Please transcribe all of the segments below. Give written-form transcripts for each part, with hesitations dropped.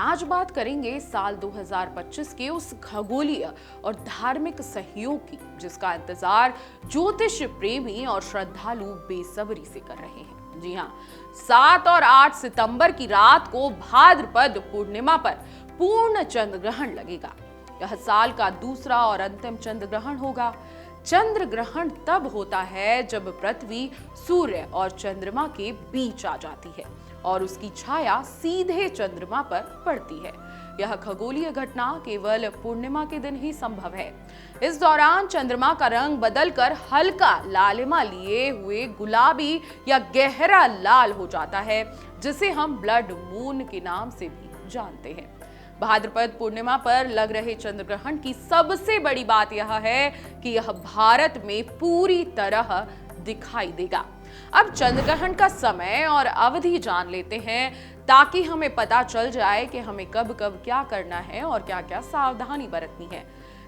आज बात करेंगे साल 2025 के उस खगोलीय और धार्मिक सहयोग की जिसका इंतजार ज्योतिष प्रेमी और श्रद्धालु बेसब्री से कर रहे हैं। जी हाँ, 7 और 8 सितंबर की रात को भाद्रपद पूर्णिमा पर पूर्ण चंद्र ग्रहण लगेगा। यह साल का दूसरा और अंतिम चंद्र ग्रहण होगा। चंद्र ग्रहण तब होता है जब पृथ्वी सूर्य और चंद्रमा के बीच आ जाती है और उसकी छाया सीधे चंद्रमा पर पड़ती है। यह खगोलीय घटना केवल पूर्णिमा के दिन ही संभव है। इस दौरान चंद्रमा का रंग बदलकर हल्का लालिमा लिए हुए गुलाबी या गहरा लाल हो जाता है, जिसे हम ब्लड मून के नाम से भी जानते हैं। भाद्रपद पूर्णिमा पर लग रहे चंद्र ग्रहण की सबसे बड़ी बात यह है कि यह भारत में पूरी तरह दिखाई देगा। अब चंद्र ग्रहण का समय और अवधि जान लेते हैं ताकि हमें पता चल जाए कि हमें कब कब क्या करना है और क्या क्या सावधानी बरतनी है।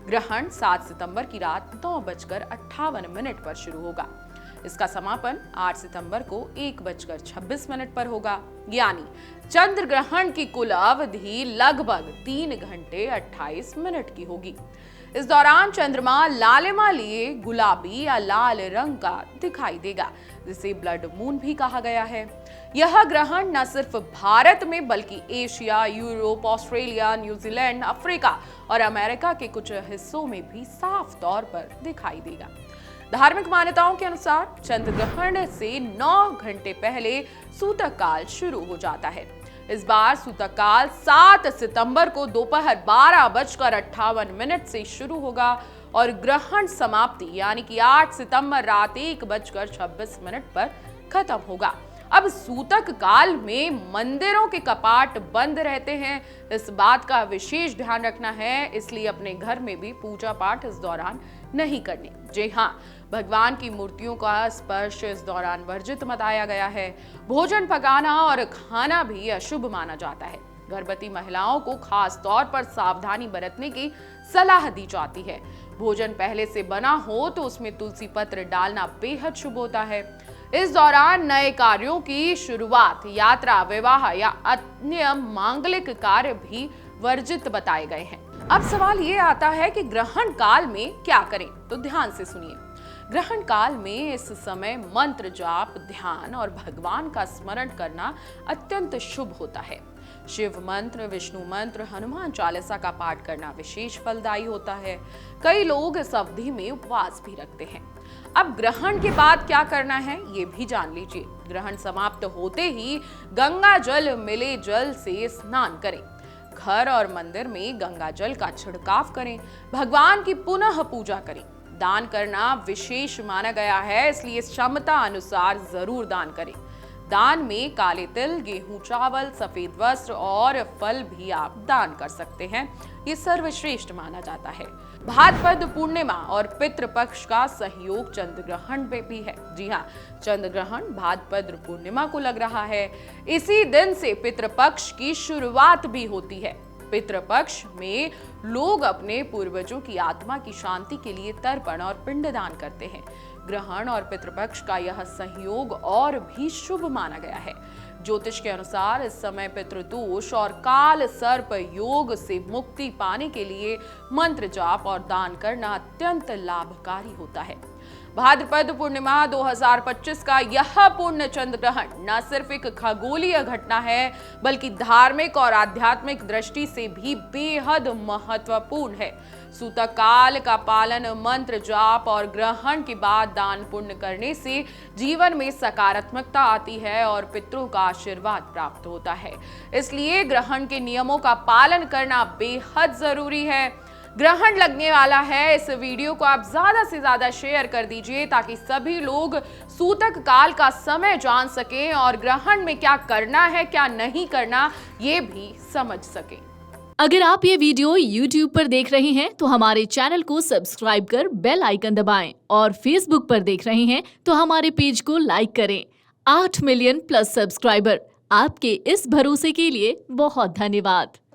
ग्रहण 7 सितंबर की रात 9:58 पर शुरू होगा। इसका समापन 8 सितंबर को 1:26 पर होगा। यानी चंद्र ग्रहण की कुल अवधि लगभग 3 घंटे 28 मिनट की होगी। इस दौरान चंद्रमा लालिमा लिए गुलाबी या लाल रंग का दिखाई देगा, जिसे ब्लड मून भी कहा गया है। यह ग्रहण न सिर्फ भारत में बल्कि Asia, Europe, Australia, New Zealand, Africa और अमेरिका के कुछ हिस्सों में भी साफ तौर पर दिखाई देगा। धार्मिक मान्यताओं के अनुसार चंद्र ग्रहण से 9 घंटे पहले सूतक काल शुरू हो जाता है। इस बार सूतक काल 7 सितंबर को दोपहर 12:58 से शुरू होगा और ग्रहण समाप्ति यानी कि 8 सितंबर रात 1:26 पर खत्म होगा। अब सूतक काल में मंदिरों के कपाट बंद रहते हैं। इस बात का विशेष ध्यान रखना है, इसलिए अपने घर में भी पूजा पाठ इस दौरान नहीं करने। जी हाँ, भगवान की मूर्तियों का स्पर्श इस दौरान वर्जित बताया गया है। भोजन पकाना और खाना भी अशुभ माना जाता है। गर्भवती महिलाओं को खास तौर पर सावधानी बरतने की सलाह दी जाती है। भोजन पहले से बना हो तो उसमें तुलसी पत्र डालना बेहद शुभ होता है। इस दौरान नए कार्यों की शुरुआत, यात्रा, विवाह या अन्य मांगलिक कार्य भी वर्जित बताए गए हैं। अब सवाल ये आता है कि ग्रहण काल में क्या करें, तो ध्यान से सुनिए। ग्रहण काल में इस समय मंत्र जाप, ध्यान और भगवान का स्मरण करना अत्यंत शुभ होता है। शिव मंत्र, विष्णु मंत्र, हनुमान चालीसा का पाठ करना विशेष फलदायी होता है। कई लोग इस अवधि में उपवास भी रखते हैं। अब ग्रहण के बाद क्या करना है ये भी जान लीजिए। ग्रहण समाप्त होते ही गंगा जल मिले जल से स्नान करें। घर और मंदिर में गंगा जल का छिड़काव करें। भगवान की पुनः पूजा करें। दान करना विशेष माना गया है, इसलिए क्षमता अनुसार जरूर दान करें। दान में काले तिल, गेहूं, चावल, सफेद वस्त्र और फल भी आप दान कर सकते हैं। ये सर्वश्रेष्ठ माना जाता है। भाद्रपद पूर्णिमा और पितृपक्ष का सहयोग चंद्र ग्रहण में भी है। जी हाँ, चंद्र ग्रहण भाद्रपद पूर्णिमा को लग रहा है। इसी दिन से पितृपक्ष की शुरुआत भी होती है। पितृपक्ष में लोग अपने पूर्वजों की आत्मा की शांति के लिए तर्पण और पिंडदान करते हैं। ग्रहण और पितृपक्ष का यह संयोग और भी शुभ माना गया है। ज्योतिष के अनुसार इस समय पितृदोष और काल सर्प योग से मुक्ति पाने के लिए मंत्र जाप और दान करना अत्यंत लाभकारी होता है। भाद्रपद पूर्णिमा 2025 का यह पूर्ण चंद्र ग्रहण न सिर्फ एक खगोलीय घटना है, बल्कि धार्मिक और आध्यात्मिक दृष्टि से भी बेहद महत्वपूर्ण है। सूतक काल का पालन, मंत्र जाप और ग्रहण के बाद दान पुण्य करने से जीवन में सकारात्मकता आती है और पितरों का आशीर्वाद प्राप्त होता है। इसलिए ग्रहण के नियमों का पालन करना बेहद जरूरी है। ग्रहण लगने वाला है, इस वीडियो को आप ज्यादा से ज्यादा शेयर कर दीजिए ताकि सभी लोग सूतक काल का समय जान सकें और ग्रहण में क्या करना है क्या नहीं करना ये भी समझ सकें। अगर आप ये वीडियो YouTube पर देख रहे हैं तो हमारे चैनल को सब्सक्राइब कर बेल आइकन दबाएं और Facebook पर देख रहे हैं तो हमारे पेज को लाइक करें। 8 मिलियन प्लस सब्सक्राइबर, आपके इस भरोसे के लिए बहुत धन्यवाद।